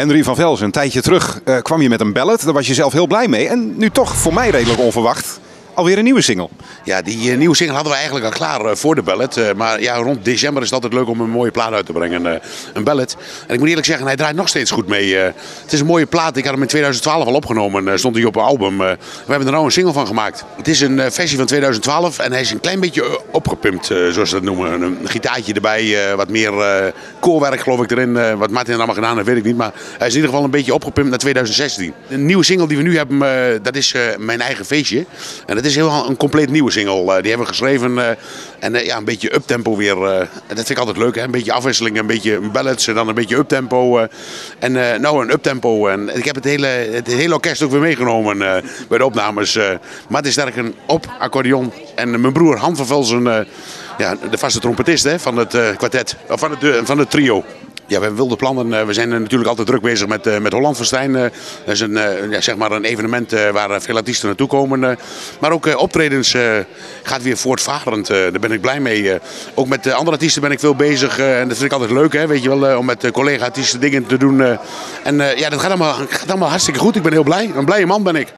Henry van Velzen, een tijdje terug kwam je met een ballad. Daar was je zelf heel blij mee. En nu toch, voor mij redelijk onverwacht, alweer een nieuwe single. Ja, die nieuwe single hadden we eigenlijk al klaar voor de ballad. Maar ja, rond december is het altijd leuk om een mooie plaat uit te brengen. Een ballad. En ik moet eerlijk zeggen, hij draait nog steeds goed mee. Het is een mooie plaat. Ik had hem in 2012 al opgenomen. Stond hij op een album. We hebben er nou een single van gemaakt. Het is een versie van 2012 en hij is een klein beetje opgepimpt, zoals ze dat noemen. Een gitaartje erbij, wat meer koorwerk geloof ik erin. Wat Martin allemaal gedaan heeft, weet ik niet. Maar hij is in ieder geval een beetje opgepimpt naar 2016. Een nieuwe single die we nu hebben, dat is Mijn Eigen Feestje. En dat is helemaal een compleet nieuwe single. Die hebben we geschreven en ja, een beetje uptempo weer. Dat vind ik altijd leuk, hè? Een beetje afwisseling, een beetje ballads en dan een beetje uptempo. En nou een uptempo. En ik heb het hele orkest ook weer meegenomen bij de opnames. Martin Sterken op accordeon en mijn broer Han van Velzen, ja, de vaste trompetist hè, van het kwartet, of van het trio. Ja, we hebben wilde plannen. We zijn natuurlijk altijd druk bezig met Holland Festijn. Dat is zeg maar een evenement waar veel artiesten naartoe komen. Maar ook optredens gaat weer voortvarend. Daar ben ik blij mee. Ook met andere artiesten ben ik veel bezig. En dat vind ik altijd leuk, hè, weet je wel, om met collega-artiesten dingen te doen. En ja, dat gaat allemaal hartstikke goed. Ik ben heel blij. Een blije man ben ik.